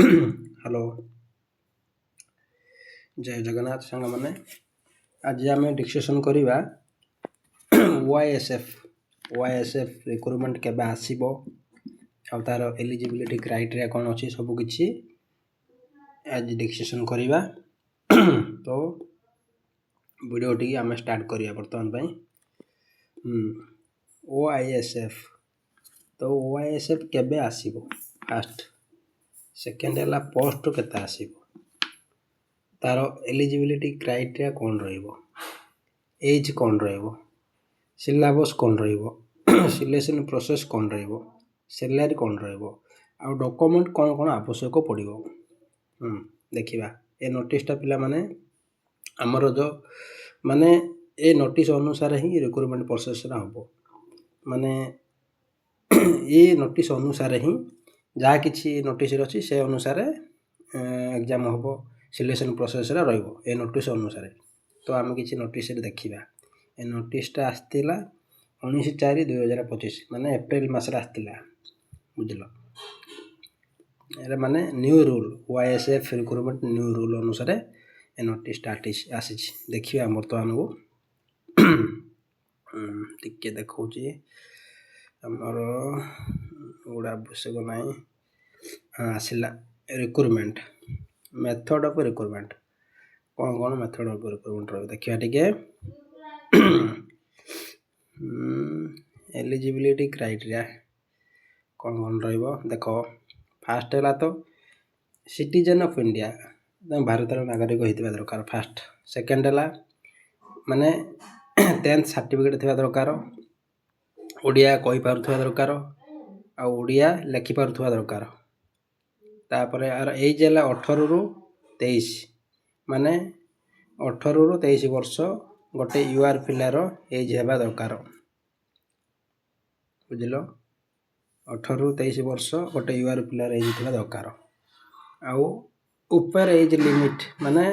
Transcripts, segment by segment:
Hello, ଜୟ ଜଗନ୍ନାଥ ସାଙ୍ଗମାନେ। ଆଜି ଆମେ ଡିସ୍କସନ୍ କରିବା OISF ରିକ୍ରୁଟମେଣ୍ଟ କେବେ ଆସିବ, ଆଉ ତା'ର ଏଲିଜିବିଲିଟି କ୍ରାଇଟେରିଆ କ'ଣ ଅଛି, ସବୁକିଛି ଆଜି ଡିସ୍କସନ୍ କରିବା। ତ ଭିଡ଼ିଓଟି ଆମେ ଷ୍ଟାର୍ଟ କରିବା ବର୍ତ୍ତମାନ ପାଇଁ। OISF କେବେ ଆସିବ ଫାଷ୍ଟ, ସେକେଣ୍ଡ ହେଲା ପୋଷ୍ଟ କେତେ ଆସିବ, ତା'ର ଏଲିଜିବିଲିଟି କ୍ରାଇଟେରିଆ କ'ଣ ରହିବ, ଏଜ୍ କ'ଣ ରହିବ, ସିଲାବସ୍ କ'ଣ ରହିବ, ସିଲେକ୍ସନ୍ ପ୍ରୋସେସ୍ କ'ଣ ରହିବ, ସାଲାରୀ କ'ଣ ରହିବ, ଆଉ ଡକୁମେଣ୍ଟ କ'ଣ କ'ଣ ଆବଶ୍ୟକ ପଡ଼ିବ ଦେଖିବା। ଏ ନୋଟିସ୍ଟା ପିଲାମାନେ ଆମର ମାନେ ଏ ନୋଟିସ୍ ଅନୁସାରେ ହିଁ ରିକ୍ରୁଟମେଣ୍ଟ ପ୍ରୋସେସ୍ଟା ହେବ। ମାନେ ଏ ନୋଟିସ୍ ଅନୁସାରେ ହିଁ ଯାହା କିଛି ନୋଟିସ୍ରେ ଅଛି ସେ ଅନୁସାରେ ଏକ୍ଜାମ୍ ହେବ, ସିଲେକ୍ସନ୍ ପ୍ରୋସେସ୍ରେ ରହିବ ଏ ନୋଟିସ୍ ଅନୁସାରେ। ତ ଆମେ କିଛି ନୋଟିସ୍ରେ ଦେଖିବା। ଏ ନୋଟିସ୍ଟା ଆସିଥିଲା 19/4/2025, ମାନେ ଏପ୍ରିଲ ମାସରେ ଆସିଥିଲା, ବୁଝିଲ। ଏଇଟା ମାନେ new rule, OISF recruitment new rule ଅନୁସାରେ ଏ ନୋଟିସ୍ଟା ଆସିଛି। ଦେଖିବା ବର୍ତ୍ତମାନକୁ ଟିକେ ଦେଖାଉଛି, ଆମର ଗୁଡ଼ା ଆବଶ୍ୟକ ନାହିଁ। ଆସିଲା ରିକ୍ରୁଟମେଣ୍ଟ, ମେଥଡ଼ ଅଫ୍ ରିକ୍ରୁଟମେଣ୍ଟ, କ'ଣ କ'ଣ ମେଥଡ଼ ଅଫ୍ ରିକ୍ରୁଟମେଣ୍ଟ ରହିବ ଦେଖିବା ଟିକେ। ଏଲିଜିବିଲିଟି କ୍ରାଇଟେରିଆ କ'ଣ କ'ଣ ରହିବ ଦେଖ। ଫାଷ୍ଟ ହେଲା ତ ସିଟିଜେନ୍ ଅଫ୍ ଇଣ୍ଡିଆ, ଭାରତର ନାଗରିକ ହୋଇଥିବା ଦରକାର ଫାଷ୍ଟ। ସେକେଣ୍ଡ ହେଲା ମାନେ 10th ସାର୍ଟିଫିକେଟ୍ ଥିବା ଦରକାର, ଓଡ଼ିଆ କହିପାରୁଥିବା ଦରକାର, ଆଉ ଓଡ଼ିଆ ଲେଖିପାରୁଥିବା ଦରକାର। ତାପରେ ଆର ଏଜ୍ ହେଲା 18ରୁ 23, ମାନେ 18ରୁ 23 ବର୍ଷ ଗୋଟେ ୟୁଆର୍ ପିଲାର ଏଜ୍ ହେବା ଦରକାର, ବୁଝିଲ। 18ରୁ 23 ବର୍ଷ ଗୋଟେ ୟୁଆର୍ ପିଲାର ଏଜ୍ ଥିବା ଦରକାର। ଆଉ ଉପର ଏଜ୍ ଲିମିଟ୍ ମାନେ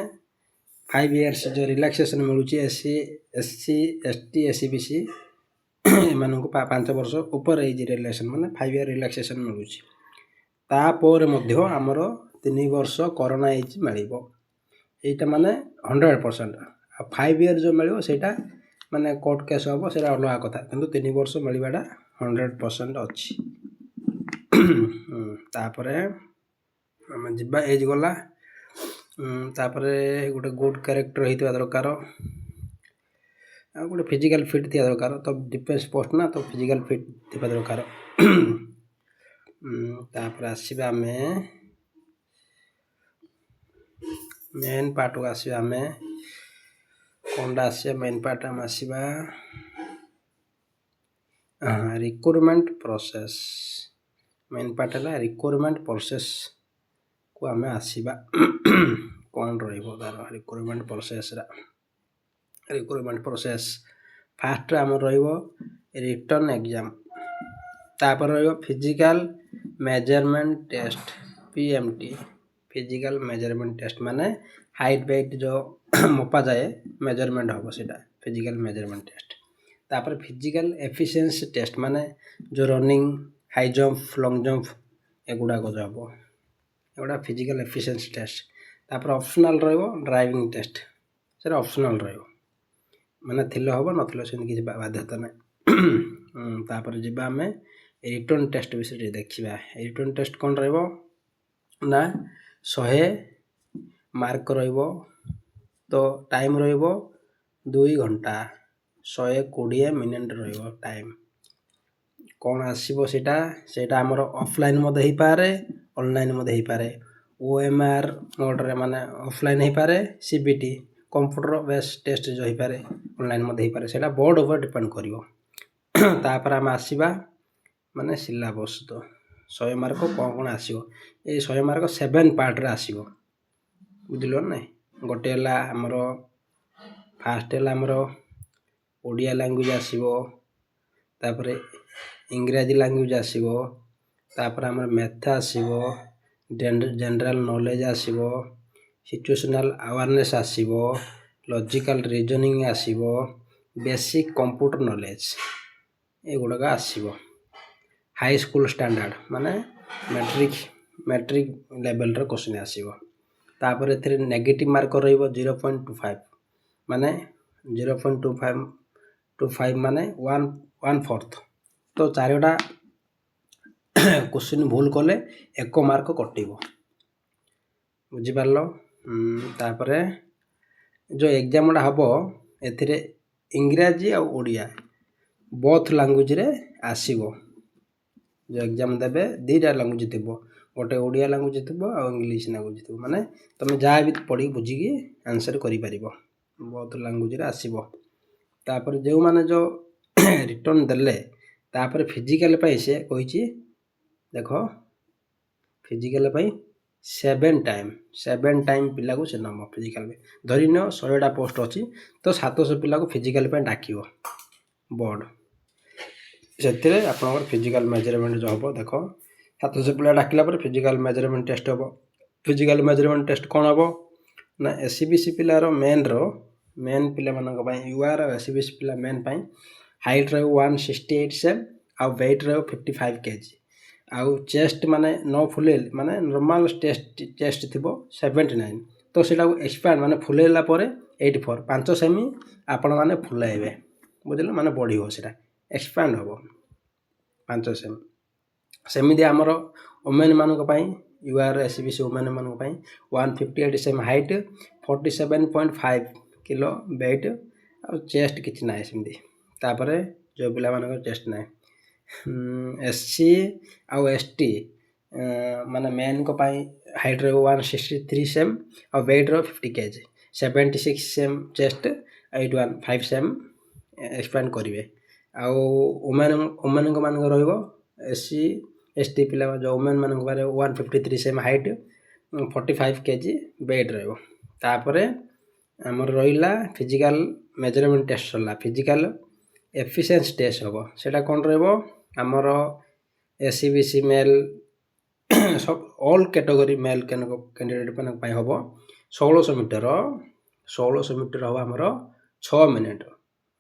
5 years ଯେଉଁ ରିଲାକ୍ସେସନ୍ ମିଳୁଛି SC ST SCBC ଏମାନଙ୍କୁ 5 ବର୍ଷ ଉପର ଏଜ୍ ରିଲାକ୍ସେସନ୍, ମାନେ 5 year ରିଲାକ୍ସେସନ୍ ମିଳୁଛି। ତାପରେ ମଧ୍ୟ ଆମର 3 ବର୍ଷ କରୋନା ଏଜ୍ ମିଳିବ, ଏଇଟା ମାନେ 100%। ଆଉ 5 year ଯେଉଁ ମିଳିବ ସେଇଟା ମାନେ କୋର୍ଟ କେସ୍ ହେବ, ସେଇଟା ଅଲଗା କଥା, କିନ୍ତୁ 3 ବର୍ଷ ମିଳିବାଟା 100% ଅଛି। ତାପରେ ଆମେ ଯିବା, ଏଜ୍ ଗଲା। ତାପରେ ଗୋଟେ ଗୁଡ୍ କ୍ୟାରେକ୍ଟର ହେଇଥିବା ଦରକାର, ଆଉ ଗୋଟେ ଫିଜିକାଲ୍ ଫିଟ୍ ଥିବା ଦରକାର। ତ ଡିଫେନ୍ସ ପୋଷ୍ଟ ନା, ତ ଫିଜିକାଲ୍ ଫିଟ୍ ଥିବା ଦରକାର। ତାପରେ ଆସିବା ଆମେ ମେନ୍ ପାର୍ଟକୁ ଆସିବା। ଆମେ କ'ଣଟା ଆସିବା, ମେନ୍ ପାର୍ଟ ଆମେ ଆସିବା ରିକ୍ରୁଟମେଣ୍ଟ ପ୍ରୋସେସ୍। ମେନ୍ ପାର୍ଟ ହେଲା ରିକ୍ରୁଟମେଣ୍ଟ ପ୍ରୋସେସ୍କୁ ଆମେ ଆସିବା। କ'ଣ ରହିବ ତା'ର ରିକ୍ରୁଟମେଣ୍ଟ ପ୍ରୋସେସ୍। ଫାଷ୍ଟରେ ଆମର ରହିବ ରିଟର୍ନ ଏକ୍ଜାମ୍, ତାପରେ ରହିବ physical measurement test, PMT। Physical measurement test ମାନେ ହାଇଟ୍ ୱେଟ୍ ଯେଉଁ ମପାଯାଏ, ମେଜରମେଣ୍ଟ ହେବ, ସେଇଟା ଫିଜିକାଲ୍ ମେଜରମେଣ୍ଟ ଟେଷ୍ଟ। ତାପରେ ଫିଜିକାଲ୍ ଏଫିସିଏନ୍ସି ଟେଷ୍ଟ, ମାନେ ଯେଉଁ running, high jump, long jump, ଏଗୁଡ଼ାକ ଯେଉଁ ହେବ, ଏଗୁଡ଼ା ଫିଜିକାଲ୍ ଏଫିସିଏନ୍ସି ଟେଷ୍ଟ। ତାପରେ ଅପସନାଲ୍ ରହିବ ଡ୍ରାଇଭିଂ ଟେଷ୍ଟ, ସେଇଟା ଅପସନାଲ୍ ରହିବ, ମାନେ ଥିଲେ ହେବ, ନଥିଲେ ସେମିତି କିଛି ବାଧ୍ୟତା ନାହିଁ। ତାପରେ ଯିବା ଆମେ ରିଟର୍ନ ଟେଷ୍ଟ ବିଷୟରେ ଦେଖିବା। ରିଟର୍ନ ଟେଷ୍ଟ କ'ଣ ରହିବ ନା 100 ମାର୍କ ରହିବ। ତ ଟାଇମ୍ ରହିବ 2 ଘଣ୍ଟା, 120 ମିନିଟ୍ ରହିବ ଟାଇମ୍। କ'ଣ ଆସିବ ସେଇଟା ଆମର ଅଫଲାଇନ୍ ମଧ୍ୟ ହେଇପାରେ, ଅନଲାଇନ୍ ମଧ୍ୟ ହେଇପାରେ। OMR ମୋଡ଼ରେ ମାନେ ଅଫଲାଇନ୍ ହେଇପାରେ, CBT କମ୍ପ୍ୟୁଟର ବେସ୍ ଟେଷ୍ଟ ଯେଉଁ ହେଇପାରେ, ଅନଲାଇନ୍ ମଧ୍ୟ ହେଇପାରେ, ସେଇଟା ବୋର୍ଡ଼ ଉପରେ ଡିପେଣ୍ଡ କରିବ। ତାପରେ ଆମେ ଆସିବା ମାନେ ସିଲାବସ୍, ତ 100 ମାର୍କ କ'ଣ ଆସିବ। ଏଇ 100 ମାର୍କ 7 ପାର୍ଟରେ ଆସିବ, ବୁଝିଲ ନାଇଁ। ଗୋଟେ ହେଲା ଆମର ଫାଷ୍ଟ ହେଲା ଆମର ଓଡ଼ିଆ ଲାଙ୍ଗୁଏଜ୍ ଆସିବ, ତାପରେ ଇଂରାଜୀ ଲାଙ୍ଗୁଏଜ୍ ଆସିବ, ତାପରେ ଆମର ମ୍ୟାଥ୍ ଆସିବ, ଜେନେରାଲ୍ ନଲେଜ୍ ଆସିବ, ସିଚୁଏସନାଲ୍ ଆୱାରନେସ୍ ଆସିବ, ଲଜିକାଲ୍ ରିଜନିଂ ଆସିବ, ବେସିକ୍ କମ୍ପ୍ୟୁଟର ନଲେଜ୍, ଏଗୁଡ଼ାକ ଆସିବ। ହାଇ ସ୍କୁଲ୍ ଷ୍ଟାଣ୍ଡାର୍ଡ଼ ମାନେ मैट्रिक लेवल क्वेश्चन आसीबो। तापर एथिरे नेगेटिव मार्क रहिबो 0.25 माने 0.25 माने 1/4 तो चारोटा क्वेश्चन भूल कले 1 मार्क कटिबो बुझिपारलो। तापरे जो एग्जाम हबो एथिरे इंग्राजी आ ओडिया बोथ लैंग्वेज रे आसीबो। जो एग्जाम देबे दीटा लैंग्वेज थिबो, गोटे ओडिया लैंग्वेज थिबो आ इंग्लिश लैंग्वेज थिबो, माने तमे जा भी पढ़ी बुझी की आंसर करि परिबो, बोथ लैंग्वेज रे आसीबो। तापर जो माने जो रिटर्न देले तापर फिजिकल पई से कहिची देखो फिजिकल पई 7 टाइम पिला को से नम फिजिकल में धरि न 100टा पोस्ट अछि तो 700 पिला को फिजिकल पे डाकिबो बोर्ड सेतिरे आपनकर फिजिकल मेजरमेंट जो हबो देखो 700 पिला डाकिला पर फिजिकल मेजरमेंट टेस्ट हबो। फिजिकल मेजरमेंट टेस्ट कोन हबो ना एससीबीसी पिला रो मेन पिला मानक पई यूआर एससीबीसी पिला मेन पई हाइट रो 168 सेम आ वेट रो 55 केजी आ चेस्ट माने नो फुलेल माने नॉर्मल चेस्ट थिबो 79 तो सेटा एक्सपैंड माने फुलेला परे 84 5 सेमी आपण माने फुलाइबे बुझिलो माने बॉडी हो सेटा एक्सपैंड हबो 5 सेमी सेमिदि हमर वुमेन मानक पई यूआर एससीबीसी वुमेन मानक पई 158 सेम हाइट 47.5 किलो वेट आ चेस्ट किछ नाय सेमिदि तापरे जो पिला मानक चेस्ट नाय एससी आ एसटी माने मेन को पाई हाइट रो 163 सेम आ वेट रो 50 KG 76 same chest 815 same expand करिवे आ वुमेन को मान रहइबो एससी एसटी पिला जो वुमेन मान को 153 सेम हाइट 45 केजी वेट रहइबो। तापरे हमर रहिला फिजिकल मेजरमेंट टेस्ट होला फिजिकल एफिशिएंसी टेस्ट हबो सेटा कोन रहइबो हमर एससीबीसी मेल सब ऑल कैटेगरी मेल कैंडिडेट मानक पई हबो 1600 मीटर हबो हमर 6 मिनिट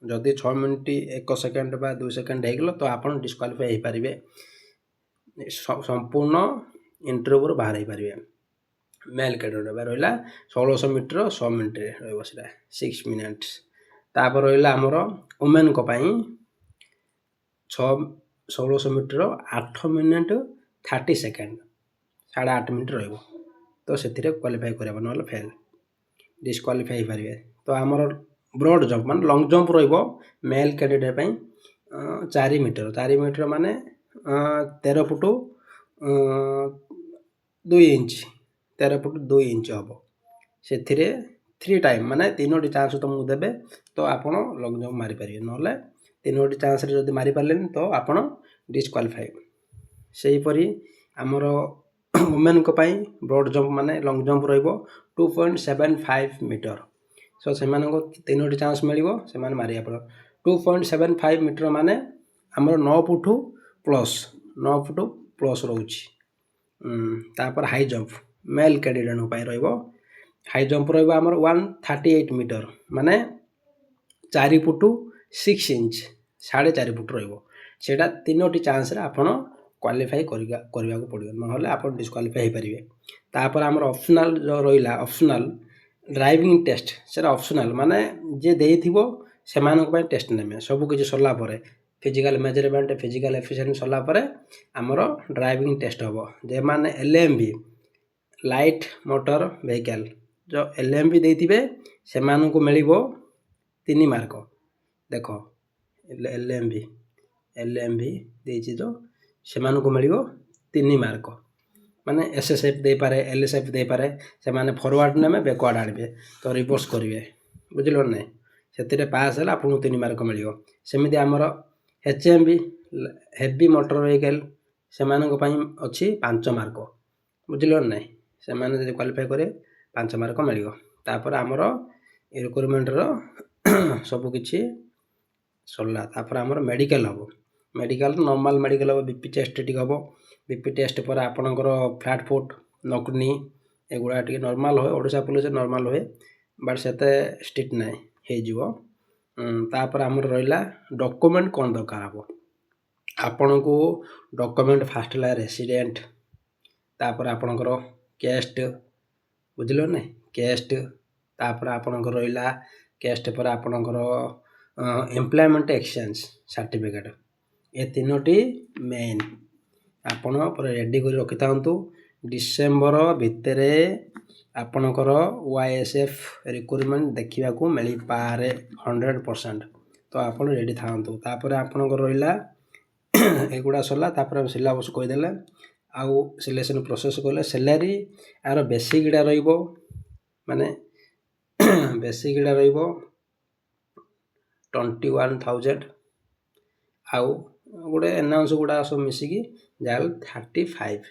जदि 6 मिनिट 1 सेकंड बा 2 सेकंड हेगलो तो आपण डिस्क्वालिफाई हे परिबे संपूर्ण इंटरव्यू रो बाहर हे परिबे। मेल कैंडिडेट बा रहिला 1600 मीटर 100 मिनिट रहइबो सेटा 6 मिनिट्स। तापर रहिला हमर वुमेन को पई 1600 मीटर 8 मिनिट 30 सेकंड 8.5 मिनिट रहइबो तो सेथिरे क्वालिफाई करबो नले फेल डिस्क्वालिफाई हे परिबे। तो हमर ब्रॉड जंप मान लॉन्ग जंप रहइबो मेल कैंडिडेट पई 4 मीटर माने 13 फुट 2 इंच 13 फुट 2 इंच हबो सेथिरे 3 टाइम माने तीनोटी चांस तुमको देबे तो आपण लॉन्ग जंप मारि परिबे नले तीनोटी चांस रे जदि मारि पारलेन तो आपण डिस्क्वालिफाई। सेही परी हमर वुमेन को पई ब्रॉड जंप माने लॉन्ग जंप रहइबो 2.75 मीटर सो से माने को तीनोटी चांस मिलिबो से माने मारिया पड़ो 2.75 मीटर माने हमर 9 फुट प्लस रहउची। तापर हाई जंप मेल कैंडिडेट पई रहइबो हाई जंप रहइबो हमर 138 मीटर माने 4 फुट 6 इंच 4.5 फुट रहइबो सेटा तीनोटी चांस रे आपण क्वालिफाई करबा को पड़ियो नहले आपण डिस्क्वालिफाई हे परिबे। तापर हमर ऑप्शनल जो रहिला ऑप्शनल ड्राइविंग टेस्ट सेटा ऑप्शनल माने जे देइथिबो से मानक पई टेस्ट नेमे सब किछ सरला परे फिजिकल मेजरमेंट फिजिकल एफिशिएंसी सरला परे हमर ड्राइविंग टेस्ट हबो जे माने एलएमवी लाइट मोटर व्हीकल जो एलएमवी देइथिबे से मानक मिलिबो 3 मार्क देखो एलएमवी देइछि जो से मानक मिलिबो 3 मार्क माने एसएसएफ दे पारे एलएसएफ दे पारे से माने फॉरवर्ड नेमे बैकवर्ड आनिबे तो रिवर्स करिवे बुझिलो नै सेतिरे पास हला आपन 3 मार्क मिलियो। सेमिति हमर एचएमबी हेवी मोटर व्हीकल से मानक पई अछि 5 मार्क बुझिलो नै से माने जदि क्वालिफाई करे 5 मार्क मिलियो। तापर हमर रिक्वायरमेंट रो सब किछि सरला तापर हमर मेडिकल हबो मेडिकल नॉर्मल मेडिकल हबो बीपी टेस्ट टिक हबो बीपी टेस्ट पर आपनकर फ्लैट फुट नकनी एगुड़ा टिके नॉर्मल होय ओडिसा पुलिस नॉर्मल होय बट सेते स्ट्रिक्ट नै हे जिवो। तापर हमर रहिला डॉक्यूमेंट कोन दरकार हबो आपन को डॉक्यूमेंट फास्ट ला रेसिडेंट तापर आपणकर कैस्ट बुझिल ना कैस्ट तापर आपणकर रहिला कैस्ट पर आपणकर एम्प्लॉयमेंट एक्सचेंज सर्टिफिकेट ए तीनोटी मेन आपण रेडी कर रखि थांतु डिसेम्बर भितर आपणकर YSF रिक्रुटमेंट देखा मिल पारे 100%। तो आप रेडी थांतु तापर आपणकर रहिला एगुड़ा सरला तापर सिलेबस कहीदेले आउ सिलेक्शन प्रोसेस कले सैलरी यार बेसिक टा रहिबो माने बेसिक टा रहिबो 21,000 आउ गोटे एनाउंस गुड़ा सब मिसिकी जाल 35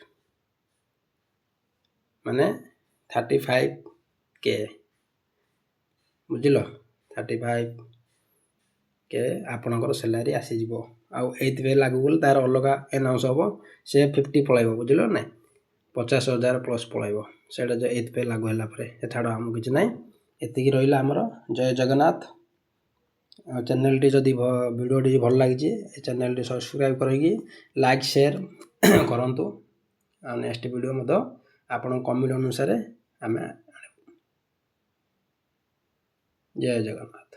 माने 35K बुझिल 35K आपणकर सैलरी आसीजिवो आउ एइथबे लागू गले तार अलग एनाउंस हबो से 50 पळाइबो बुझिल नै 50,000 प्लस पळाइबो सेटा जे एइथबे लागू होला परे ए छाडो हम किछ नै एतिकी रहिला हमर जय जगन्नाथ चैनल टी जदि वीडियो टी भल लागी चैनल टी सब्सक्राइब करके लाइक शेयर करंतु आ नेक्स्ट वीडियो मतो आपण कमेंट अनुसार आमे जय जगन्नाथ।